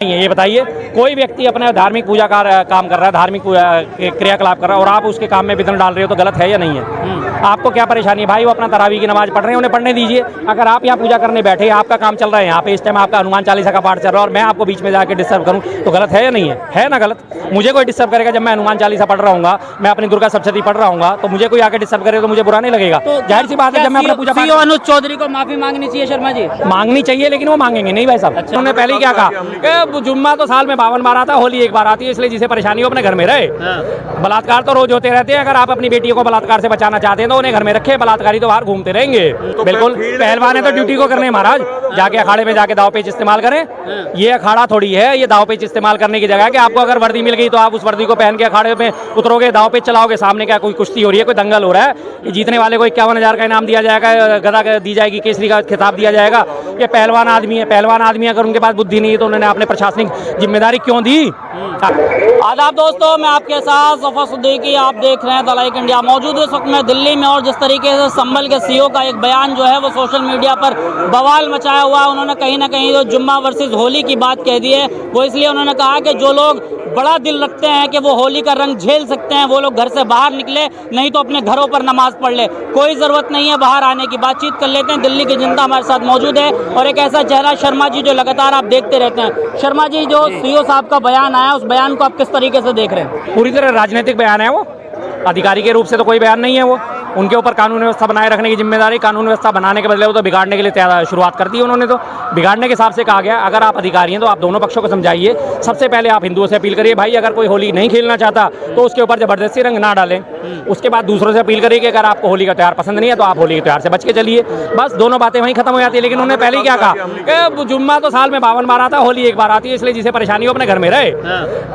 ये बताइए, कोई व्यक्ति अपने धार्मिक पूजा का काम कर रहा है, धार्मिक क्रियाकलाप कर रहा है और आप उसके काम में विघ्न डाल रहे हो तो गलत है या नहीं है? आपको क्या परेशानी है भाई? वो अपना तरावी की नमाज पढ़ रहे हैं, उन्हें पढ़ने दीजिए। अगर आप यहाँ पूजा करने बैठे, आपका काम चल रहा है, यहाँ पे इस टाइम आपका हनुमान चालीसा का पाठ चल रहा है और मैं आपको बीच में जाके डिस्टर्ब करूँ तो गलत है या नहीं है? है ना गलत? मुझे कोई डिस्टर्ब करेगा जब मैं हनुमान चालीसा पढ़ रहा हूँ, मैं अपनी दुर्गा सप्तशती पढ़ रहा हूँ, तो मुझे कोई आके डिस्टर्ब करे तो मुझे बुरा नहीं लगेगा? तो जाहिर सी बात है, जब मैं अपना पूजा अनुज चौधरी को माफी मांगनी चाहिए शर्मा जी? मांगनी चाहिए, लेकिन वो मांगेंगे नहीं भाई साहब। उन्होंने पहले ही क्या कहा, जुम्मा तो साल में 52 बार आता है, होली एक बार आती है, इसलिए जिसे परेशानी हो अपने घर में रहे। बलात्कार तो रोज होते रहते हैं, अगर आप अपनी बेटियों को बलात्कार से बचाना चाहते हैं तो उन्हें घर में रखे, बलात्कारी तो बाहर घूमते रहेंगे। बिल्कुल, पहलवान है तो ड्यूटी को करने महाराज, जाके अखाड़े में जाके दाव पेच इस्तेमाल करें। ये अखाड़ा थोड़ी है, ये दाव पेच इस्तेमाल करने की जगह है कि आपको अगर वर्दी मिल गई तो आप उस वर्दी को पहन के अखाड़े में उतरोगे, दाव पेच चलाओगे। सामने क्या कोई कुश्ती हो रही है, कोई दंगल हो रहा है कि जीतने वाले को 51,000 का इनाम दिया जाएगा, गदा दी जाएगी, केसरी का खिताब दिया जाएगा? ये पहलवान आदमी है, पहलवान आदमी अगर उनके पास बुद्धि नहीं है तो उन्होंने अपने प्रशासनिक जिम्मेदारी क्यों दी? आदाब दोस्तों, मैं आपके साथ सफर सिद्दीकी, आप देख रहे हैं द लाइक इंडिया। मौजूद इस वक्त मैं दिल्ली में और जिस तरीके से संभल के सीईओ का एक बयान जो है वो सोशल मीडिया पर बवाल मचाया हुआ है। उन्होंने कहीं ना कहीं जो जुम्मा वर्सेस होली की बात कह दी है, वो इसलिए उन्होंने कहा कि जो लोग बड़ा दिल रखते हैं कि वो होली का रंग झेल सकते हैं, वो लोग घर से बाहर निकले, नहीं तो अपने घरों पर नमाज पढ़ ले। कोई ज़रूरत नहीं है बाहर आने की। बातचीत कर लेते हैं, दिल्ली की जनता हमारे साथ मौजूद है और एक ऐसा चेहरा शर्मा जी जो लगातार आप देखते रहते हैं। शर्मा जी, जो सीईओ साहब का बयान आया, उस बयान को आप किस तरीके से देख रहे हैं? पूरी तरह राजनीतिक बयान है वो, अधिकारी के रूप से तो कोई बयान नहीं है वो। उनके ऊपर कानून व्यवस्था बनाए रखने की जिम्मेदारी, कानून व्यवस्था बनाने के बदले वो तो बिगाड़ने के लिए शुरुआत कर दी उन्होंने। तो बिगाड़ने के हिसाब से कहा गया, अगर आप अधिकारी हैं तो आप दोनों पक्षों को समझाइए। सबसे पहले आप हिंदुओं से अपील करिए, भाई अगर कोई होली नहीं खेलना चाहता तो उसके ऊपर जबरदस्ती रंग ना डालें। उसके बाद दूसरों से अपील करिए कि अगर आपको होली का त्यौहार पसंद नहीं है तो आप होली के त्यौहार से बच के चलिए। बस दोनों बातें वहीं खत्म हो जाती है। लेकिन उन्होंने पहले ही क्या कहा कि जुम्मा तो साल में 52 बार आता है, होली एक बार आती है, इसलिए जिसे परेशानी हो अपने घर में रहे।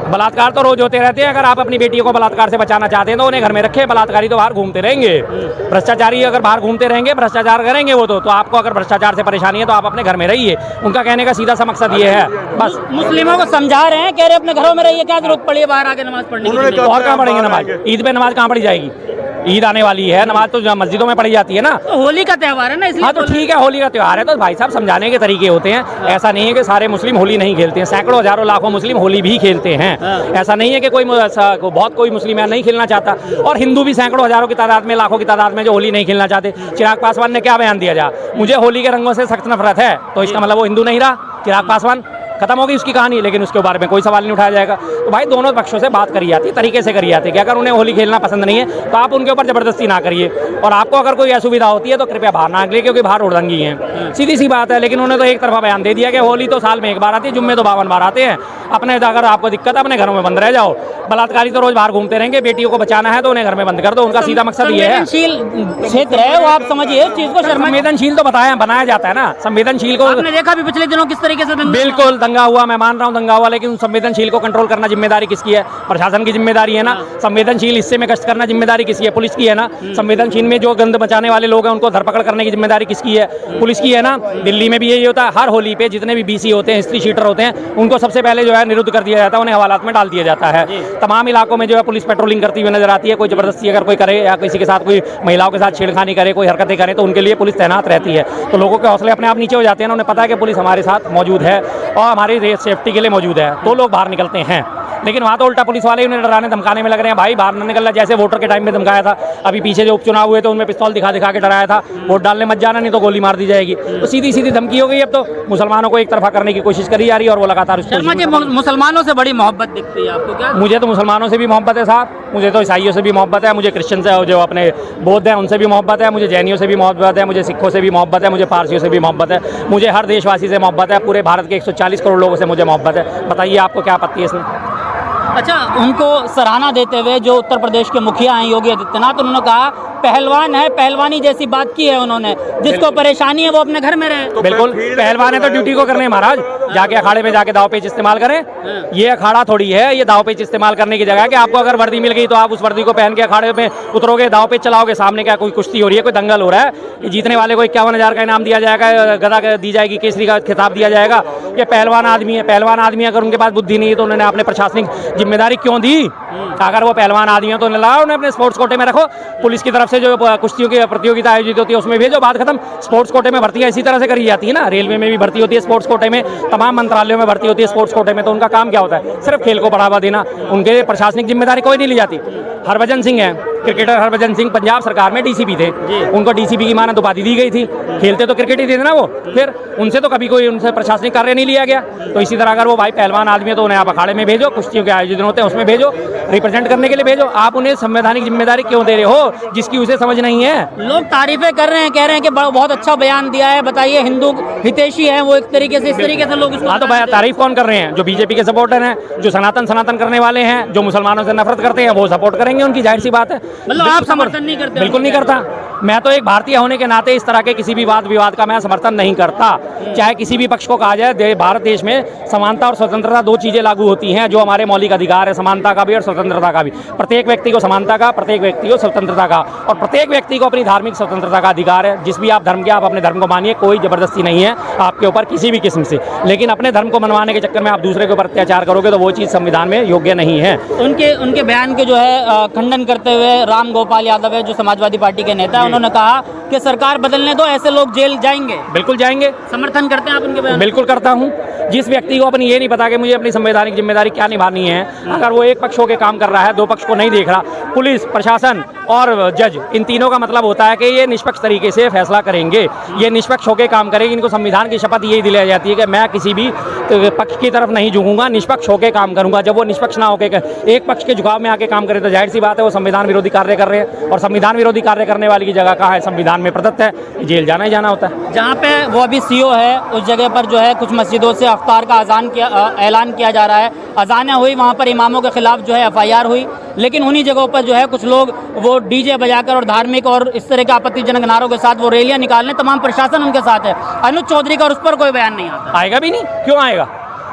बलात्कार तो रोज होते रहते हैं, अगर आप अपनी बेटियों को बलात्कार से बचाना चाहते हैं तो उन्हें घर में रखे, बलात्कारी तो बाहर घूमते रहेंगे। भ्रष्टाचारी अगर बाहर घूमते रहेंगे, भ्रष्टाचार करेंगे वो तो आपको अगर भ्रष्टाचार से परेशानी है तो आप अपने घर में रहिए। उनका कहने का सीधा सा मकसद ये है। बस मुस्लिमों को समझा रहे हैं, कह रहे अपने घरों में रहिए, क्या जरूरत पड़ी है बाहर आके नमाज पढ़ने की? और कहाँ पढ़ेंगे नमाज? ईद पे नमाज कहाँ पढ़ी जाएगी? ईद आने वाली है, नमाज तो मस्जिदों में पढ़ी जाती है ना। तो होली का त्यौहार है ना, इसलिए। हाँ तो ठीक है, होली का त्यौहार है तो भाई साहब समझाने के तरीके होते हैं। ऐसा नहीं है कि सारे मुस्लिम होली नहीं खेलते हैं, सैकड़ों हजारों लाखों मुस्लिम होली भी खेलते हैं। ऐसा नहीं है कि बहुत कोई मुस्लिम नहीं खेलना चाहता, और हिंदू भी सैकड़ों हजारों की तादाद में, लाखों की तादाद में जो होली नहीं खेलना चाहते। चिराग पासवान ने क्या बयान दिया जा, मुझे होली के रंगों से सख्त नफरत है, तो इसका मतलब वो हिंदू नहीं रहा चिराग पासवान? खत्म होगी उसकी कहानी। लेकिन उसके बारे में कोई सवाल नहीं उठाया जाएगा। तो भाई दोनों पक्षों से बात करी जाती है, तरीके से करी जाती है कि अगर उन्हें होली खेलना पसंद नहीं है तो आप उनके ऊपर जबरदस्ती ना करिए, और आपको अगर कोई असुविधा होती है तो कृपया बाहर ना निकलिए, क्योंकि बाहर उड़दंगी है, सीधी सी बात है। लेकिन उन्होंने तो एक तरफा बयान दे दिया कि होली तो साल में एक बार आती है, जुम्मे तो 52 बार आते हैं। अपने अगर आपको दिक्कत है अपने घरों में बंद रह जाओ, बलात्कारी तो रोज बाहर घूमते रहेंगे, बेटियों को बचाना है तो उन्हें घर में बंद कर दो। उनका सीधा मकसद ये है। संवेदनशील क्षेत्र है वो, आप समझिए इस चीज को। संवेदनशील तो बनाया जाता है ना, संवेदनशील को। आपने देखा भी पिछले दिनों किस तरीके से बिल्कुल दंगा हुआ, मैं मान रहा हूँ दंगा हुआ, लेकिन संवेदनशील को कंट्रोल करना जिम्मेदारी किसकी है? प्रशासन की जिम्मेदारी है ना। संवेदनशील हिस्से में गश्त करना जिम्मेदारी किसकी है? पुलिस की है ना। संवेदनशील में जो गंद मचाने वाले लोग हैं उनको धरपकड़ करने की जिम्मेदारी किसकी है? पुलिस की है ना। दिल्ली में भी यही होता है, हर होली पे जितने भी बीसी होते हैं, हिस्ट्री शीटर होते हैं, उनको सबसे पहले जो है निरुद्ध कर दिया जाता है, उन्हें हवालात में डाल दिया जाता है। तमाम इलाकों में जो है पुलिस पेट्रोलिंग करती हुई नजर आती है। कोई जबरदस्ती अगर कोई करे या किसी के साथ कोई महिलाओं के साथ छेड़खानी करे, कोई हरकतें करे, तो उनके लिए पुलिस तैनात रहती है। तो लोगों के हौसले अपने आप नीचे हो जाते हैं ना। उन्हें पता है कि पुलिस हमारे साथ मौजूद है और हमारी सेफ्टी के लिए मौजूद है, तो लोग बाहर निकलते हैं। लेकिन वहाँ तो उल्टा पुलिस वाले उन्हें डराने धमकाने में लग रहे हैं, भाई बाहर न निकलना। जैसे वोटर के टाइम में धमकाया था, अभी पीछे जो उपचुनाव हुए तो उनमें पिस्तौल दिखा के डराया था, वोट डालने मत जाना नहीं तो गोली मार दी जाएगी। तो सीधी सीधी धमकी हो गई। अब तो मुसलमानों को एक तरफा करने की कोशिश करी जा रही है और वो लगातार मुसलमानों से बड़ी मोहब्बत दिखती है आपको क्या? मुझे तो मुसलमानों से भी मोहब्बत है साहब, मुझे तो ईसाइयों से भी मोहब्बत है, मुझे क्रिश्चियन से जो अपने बौद्ध हैं उनसे भी मोहब्बत है, मुझे जैनियों से भी मोहब्बत है, मुझे सिखों से भी मोहब्बत है, मुझे पारसियों से भी मोहब्बत है, मुझे हर देशवासी से मोहब्बत है, पूरे भारत के 140 करोड़ लोगों से मुझे मोहब्बत है। बताइए आपको क्या आपत्ति है इसमें? अच्छा, उनको सराहना देते हुए जो उत्तर प्रदेश के मुखिया हैं योगी आदित्यनाथ, उन्होंने कहा पहलवान है, पहलवानी जैसी बात की है उन्होंने, जिसको परेशानी है वो अपने घर में रहे। तो बिल्कुल, पहलवान है तो ड्यूटी को करने महाराज, जाके अखाड़े में जाके दाव पेच इस्तेमाल करें। ये अखाड़ा थोड़ी है, ये दाव पेच इस्तेमाल करने की जगह है कि आपको अगर वर्दी मिल गई तो आप उस वर्दी को पहन के अखाड़े में उतरोगे, दाव पेच चलाओगे। सामने क्या कोई कुश्ती हो रही है, कोई दंगल हो रहा है कि जीतने वाले को 51,000 का इनाम दिया जाएगा, गदा दी जाएगी, केसरी का खिताब दिया जाएगा? ये पहलवान आदमी है, पहलवान आदमी अगर उनके पास बुद्धि नहीं है तो उन्होंने अपने प्रशासनिक जिम्मेदारी क्यों दी? अगर वो पहलवान आदमी है तो उन्हें अपने स्पोर्ट्स कोटे में रखो। पुलिस की तरफ से से जो कुश्तियों की प्रतियोगिता आयोजित होती है उसमें भेजो, बात खत्म। स्पोर्ट्स कोटे में भर्तियां इसी तरह से करी जाती है ना, रेलवे में भी भर्ती होती है स्पोर्ट्स कोटे में, तमाम मंत्रालयों में भर्ती होती है स्पोर्ट्स कोटे में। तो उनका काम क्या होता है? सिर्फ खेल को बढ़ावा देना, उनके प्रशासनिक जिम्मेदारी कोई नहीं ली जाती। हरभजन सिंह है, क्रिकेटर हरभजन सिंह पंजाब सरकार में डीसीपी थे, उनको डीसीपी की मानद उपाधि दी गई थी, खेलते तो क्रिकेट ही थे ना वो, फिर उनसे तो कभी कोई उनसे प्रशासनिक कार्य नहीं लिया गया। तो इसी तरह अगर वो भाई पहलवान आदमी है तो उन्हें आप अखाड़े में भेजो, कुश्तियों के आयोजन होते हैं उसमें भेजो, रिप्रेजेंट करने के लिए भेजो। आप उन्हें संवैधानिक जिम्मेदारी क्यों दे रहे हो जिसकी उसे समझ नहीं है? लोग तारीफें कर रहे हैं, कह रहे हैं कि बहुत अच्छा बयान दिया है, बताइए हिंदू हितैषी है वो, एक तरीके से इस तरीके से लोग इसको हाँ, तो भाई तारीफ कौन कर रहे हैं? जो बीजेपी के सपोर्टर हैं, जो सनातन करने वाले हैं, जो मुसलमानों से नफरत करते हैं, वो सपोर्ट करेंगे उनकी, जाहिर सी बात है। मतलब आप समर्थन नहीं करते? बिल्कुल नहीं करता। मैं तो एक भारतीय होने के नाते इस तरह के किसी भी वाद विवाद का मैं समर्थन नहीं करता। चाहे किसी भी पक्ष को कहा जाए, भारत देश में समानता और स्वतंत्रता दो चीजें लागू होती हैं जो हमारे मौलिक अधिकार है, समानता का भी और स्वतंत्रता का भी। प्रत्येक व्यक्ति को समानता का, प्रत्येक व्यक्ति को स्वतंत्रता का, और प्रत्येक व्यक्ति को अपनी धार्मिक स्वतंत्रता का अधिकार है। जिस भी आप धर्म के, आप अपने धर्म को मानिए, कोई जबरदस्ती नहीं है आपके ऊपर किसी भी किस्म से। लेकिन अपने धर्म को मनवाने के चक्कर में आप दूसरे के ऊपर अत्याचार करोगे तो वो चीज़ संविधान में योग्य नहीं है। उनके बयान के जो है खंडन करते हुए राम गोपाल यादव है, जो समाजवादी पार्टी के नेता है, उन्होंने कहा कि सरकार बदलने दो, ऐसे लोग जेल जाएंगे। बिल्कुल जाएंगे। समर्थन करते हैं आप उनके बयान? बिल्कुल करता हूं। जिस व्यक्ति को अपनी ये नहीं पता कि मुझे अपनी संवैधानिक जिम्मेदारी क्या निभानी है, अगर वो एक पक्ष होकर काम कर रहा है, दो पक्ष को नहीं देख रहा, पुलिस प्रशासन और जज, इन तीनों का मतलब होता है कि ये निष्पक्ष तरीके से फैसला करेंगे, ये निष्पक्ष होकर काम करेंगे। इनको संविधान की शपथ यही दिलाई जाती है कि मैं किसी भी पक्ष की तरफ नहीं झुकूंगा, निष्पक्ष होकर काम करूंगा। जब वो निष्पक्ष ना होकर एक पक्ष के झुकाव में आके काम करे तो जाहिर सी बात है वो संविधान विरोधी कार्य कर रहे हैं, और संविधान विरोधी कार्य करने वाली की जगह कहाँ है? संविधान में प्रदत्त है, जेल जाना ही जाना होता है। जहाँ पे वो अभी सीओ है उस जगह पर जो है कुछ मस्जिदों से अफ्तार का ऐलान किया जा रहा है, अजानें हुई, वहाँ पर इमामों के खिलाफ जो है FIR हुई, लेकिन उन्हीं जगहों पर जो है कुछ लोग वो डीजे बजाकर और धार्मिक और इस तरह के आपत्तिजनक नारों के साथ वो रैलियां निकालने, तमाम प्रशासन उनके साथ है। अनुज चौधरी का और उस पर कोई बयान नहीं आता? आएगा भी नहीं। क्यों आएगा?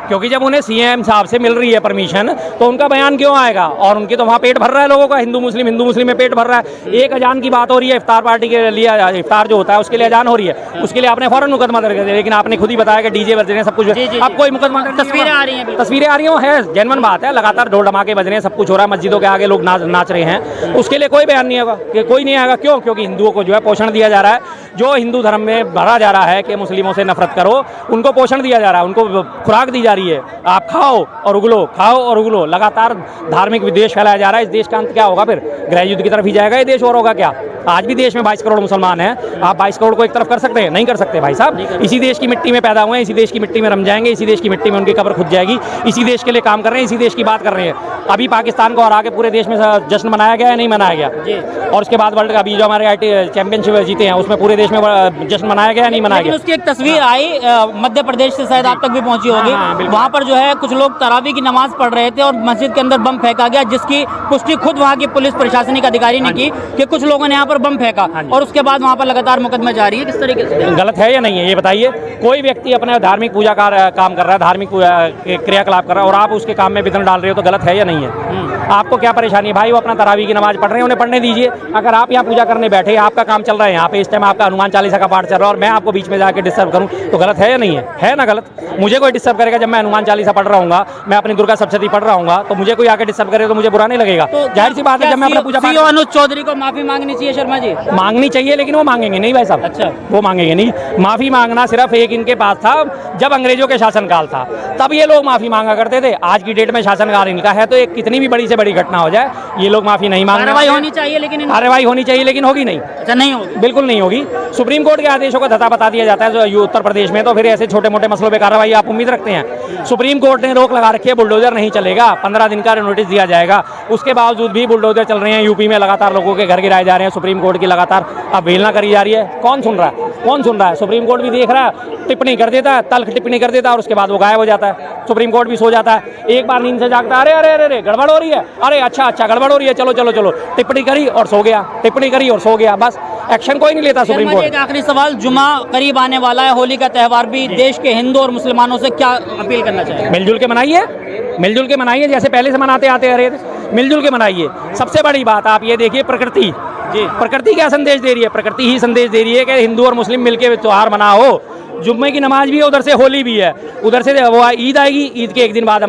क्योंकि जब उन्हें सीएम साहब से मिल रही है परमिशन, तो उनका बयान क्यों आएगा? और उनके तो वहाँ पेट भर रहा है लोगों का, हिंदू मुस्लिम में पेट भर रहा है। एक अजान की बात हो रही है, इफ्तार पार्टी के लिए, इफ्तार जो होता है उसके लिए अजान हो रही है, उसके लिए आपने फौरन मुकदमा दर्ज कर दिया। लेकिन आपने खुद ही बताया कि डीजे बज रहे हैं, सब कुछ। अब कोई मुकदमा, तस्वीरें आ रही हैं, तस्वीरें आ रही है, जेन्युइन बात है, लगातार ढोल धमाके बज रहे हैं, सब कुछ हो रहा है, मस्जिदों के आगे लोग नाच रहे हैं, उसके लिए कोई बयान नहीं होगा, कि कोई नहीं आएगा। क्यों? क्योंकि हिंदुओं को जो है पोषण दिया जा रहा है, जो हिंदू धर्म में भरा जा रहा है कि मुस्लिमों से नफरत करो, उनको पोषण दिया जा रहा है, उनको खुराक दी जा रही है। आप खाओ और उगलो, खाओ और उगलो, लगातार धार्मिक विद्वेष फैलाया जा रहा है। इस देश का अंत क्या होगा? फिर गृह युद्ध की तरफ ही जाएगा ये देश, और होगा क्या? आज भी देश में 22 करोड़ मुसलमान हैं, आप 22 करोड़ को एक तरफ कर सकते हैं? नहीं कर सकते भाई साहब। इसी देश की मिट्टी में पैदा हुए हैं, इसी देश की मिट्टी में रम जाएंगे, इसी देश की मिट्टी में उनकी कब्र खुद जाएगी, इसी देश के लिए काम कर रहे हैं, इसी देश की बात कर रहे हैं। अभी पाकिस्तान को हरा के पूरे देश में जश्न मनाया गया है, नहीं मनाया गया? और उसके बाद वर्ल्ड का अभी जो हमारे IT चैंपियनशिप जीते हैं उसमें पूरे देश में जश्न मनाया गया, नहीं मनाया गया? उसकी एक तस्वीर आई मध्य प्रदेश से, शायद आप तक भी पहुंची होगी, वहाँ पर जो है कुछ लोग तरावी की नमाज पढ़ रहे थे और मस्जिद के अंदर बम फेंका गया, जिसकी पुष्टि खुद वहाँ की पुलिस प्रशासनिक अधिकारी ने की कि कुछ लोगों ने यहाँ पर बम फेंका, और उसके बाद वहाँ पर लगातार मुकदमा जारी है। किस तरीके से गलत है या नहीं है ये बताइए? कोई व्यक्ति अपने धार्मिक पूजा का काम कर रहा है, धार्मिक क्रियाकलाप कर रहा है, और आप उसके काम में विघ्न डाल रहे हो, तो गलत है या नहीं है? आपको क्या परेशानी है भाई? वो अपना तरावी की नमाज पढ़ रहे हैं, उन्हें पढ़ने दीजिए। अगर आप यहाँ पूजा करने बैठे, आपका काम चल रहा है यहाँ पे, इस टाइम आपका हनुमान चालीसा का पाठ चल रहा है, और मैं आपको बीच में जाकर डिस्टर्ब करूँ तो गलत है या नहीं है? है ना गलत? मुझे कोई डिस्टर्ब करेगा जब मैं हनुमान चालीसा पढ़ रहा हूँ, मैं अपनी दुर्गा सप्तशती पढ़ रहा हूँ, तो मुझे कोई आके डिस्टर्ब करे तो मुझे बुरा नहीं लगेगा? तो जाहिर सी बात है, जब मैं अपना पूजा पाठ। अनुज चौधरी को माफी मांगनी चाहिए शर्मा जी? मांगनी चाहिए, लेकिन वो मांगेंगे नहीं भाई साहब। अच्छा, वो मांगेंगे नहीं। माफी मांगना सिर्फ एक इनके पास था जब अंग्रेजों के शासनकाल था, तब ये लोग माफी मांगा करते थे। आज की डेट में शासनकाल इनका है, तो एक कितनी भी बड़ी से बड़ी घटना हो जाए, ये लोग माफी नहीं मांगेंगे। कार्रवाई होनी चाहिए, लेकिन कार्रवाई होनी चाहिए, लेकिन होगी नहीं। अच्छा, नहीं होगी, बिल्कुल नहीं होगी। सुप्रीम कोर्ट के आदेशों को धता बता दिया जाता है जो उत्तर प्रदेश में, तो फिर ऐसे छोटे मोटे मसलों पर कार्रवाई आप उम्मीद रखते हैं? सुप्रीम कोर्ट ने रोक लगा रखी है, बुलडोजर नहीं चलेगा, 15 दिन का नोटिस दिया जाएगा। उसके बावजूद भी बुलडोजर चल रहे हैं यूपी में, लगातार लोगों के घर गिराए जा रहे हैं। सुप्रीम कोर्ट की लगातार अवहेलना करी जा रही है। कौन सुन रहा है? कौन सुन रहा है? सुप्रीम कोर्ट भी देख रहा है, टिप्पणी कर देता है, तल्ख टिप्पणी कर देता है, और उसके बाद वो गायब हो जाता है। सुप्रीम कोर्ट भी सो जाता है, एक बार नींद से जागता है, अरे अरे अरे गड़बड़ हो रही है, अरे अच्छा गड़बड़ हो रही है, चलो चलो चलो, टिप्पणी करी और सो गया, टिप्पणी करी और सो गया, बस एक्शन कोई नहीं लेता सुप्रीम कोर्ट। एक आखिरी सवाल, जुमा करीब आने वाला है, होली का त्यौहार भी, देश के हिंदू और मुसलमानों से क्या अपील करना चाहिए? मिलजुल के मनाइए, मिलजुल के मनाइए, जैसे पहले से मनाते आते आ रहे थे, मिलजुल के मनाइए। सबसे बड़ी बात आप ये देखिए, प्रकृति प्रकृति क्या संदेश दे रही है? प्रकृति ही संदेश दे रही है कि हिंदू और मुस्लिम मिलकर त्योहार मनाओ। जुम्मे की नमाज भी है, उधर से होली भी है, उधर से वो ईद आएगी, ईद के एक दिन बाद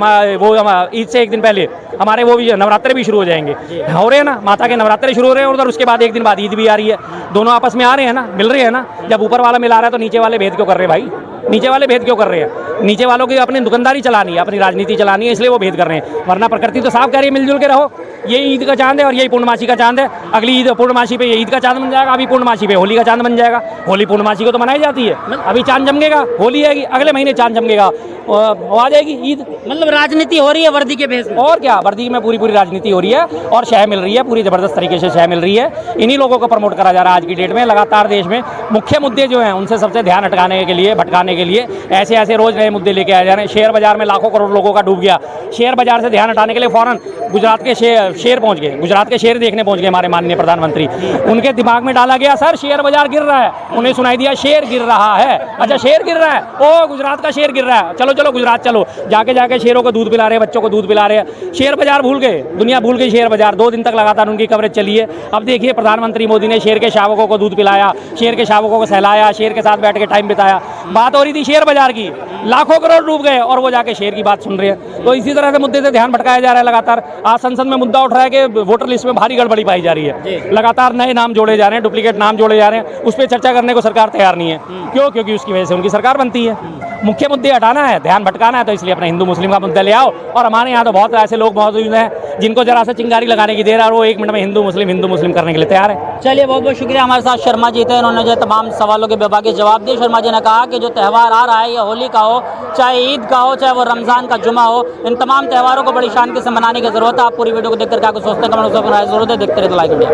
ईद से एक दिन पहले हमारे वो भी नवरात्रे भी शुरू हो जाएंगे, हो रहे हैं ना, माता के नवरात्रे शुरू हो रहे हैं, और उधर उसके बाद एक दिन बाद ईद भी आ रही है। दोनों आपस में आ रहे हैं ना, मिल रहे हैं ना। जब ऊपर वाला मिला रहा है तो नीचे वाले भेद क्यों कर रहे हैं भाई? नीचे वाले भेद क्यों कर रहे हैं? नीचे वालों की अपनी दुकानदारी चलानी है, अपनी राजनीति चलानी है, इसलिए वो भेद कर रहे हैं। वरना प्रकृति तो साफ कह रही है मिलजुल के रहो। यही ईद का चांद है और यही पूर्णमासी का चांद है। अगली ईद पूर्णमासी पे ये ईद का चांद बन जाएगा, अभी पूर्णमासी पे होली का चांद बन जाएगा। होली पूर्णमासी को तो मनाई जाती है, अभी चांद जमेगा, होली आएगी, अगले महीने चांद जमेगा, वो आ जाएगी ईद। मतलब राजनीति हो रही है वर्दी के बेस में। और क्या, वर्दी में पूरी पूरी राजनीति हो रही है और शह मिल रही है, पूरी जबरदस्त तरीके से शह मिल रही है। इन्हीं लोगों को प्रमोट करा जा रहा है आज की डेट में। लगातार देश में मुख्य मुद्दे जो हैं उनसे सबसे ध्यान हटकाने के लिए, भटकाने के लिए ऐसे ऐसे रोज नए मुद्दे लेके आए जा रहे हैं। शेयर बाजार में लाखों करोड़ लोगों का डूब गया, शेयर बाजार से ध्यान हटाने के लिए फौरन गुजरात के शेर पहुंच गए, गुजरात के शेर देखने पहुंच गए हमारे माननीय प्रधानमंत्री। उनके दिमाग में डाला गया सर शेयर बाजार गिर रहा है, उन्हें सुनाई दिया शेर गिर रहा है। अच्छा शेर गिर रहा है, ओ गुजरात का शेर गिर रहा है, चलो चलो गुजरात चलो। जाके जाके शेरों को दूध पिला रहे हैं, बच्चों को दूध पिला रहे हैं। शेयर बाजार भूल गए, दुनिया भूल गई शेयर बाजार। 2 दिन तक लगातार उनकी कवरेज चली है। अब देखिए प्रधानमंत्री मोदी ने शेर के शावकों को दूध पिलाया, शेर के शावकों को सहलाया, शेर के साथ बैठ के टाइम बिताया। बात हो रही थी शेयर बाजार की, लाखों करोड़ डूब गए और वो जाके शेर की बात सुन रहे हैं। तो इसी तरह से मुद्दे से ध्यान भटकाया जा रहा है लगातार। आज संसद में मुद्दा उठ रहा है कि वोटर लिस्ट में भारी गड़बड़ी पाई जा रही है, लगातार नए नाम जोड़े जा रहे हैं, डुप्लीकेट नाम जोड़े जा रहे हैं। उस पर चर्चा करने को सरकार तैयार नहीं है। क्यों? क्योंकि उसकी वजह से उनकी सरकार बनती है। मुख्य मुद्दे हटाना है, ध्यान भटकाना है, तो इसलिए अपने हिंदू मुस्लिम का मुद्दा ले आओ। और हमारे यहाँ तो बहुत ऐसे लोग मौजूद हैं जिनको जरा सा चिंगारी लगाने की देर है और वो 1 मिनट में हिंदू मुस्लिम करने के लिए तैयार है। चलिए बहुत बहुत शुक्रिया। हमारे साथ शर्मा जी थे, उन्होंने जो तमाम सवालों के बेबाकी जवाब दिए। शर्मा जी ने कहा कि जो त्यौहार आ रहा है, या होली का हो, चाहे ईद का हो, चाहे वो रमज़ान का जुमा हो, इन तमाम त्योहारों को बड़ी शान से मनाने की जरूरत है। आप पूरी वीडियो को देखकर क्या कुछ सोचते हैं, कमेंट में जरूर है। देखते रहे लाइक इंडिया।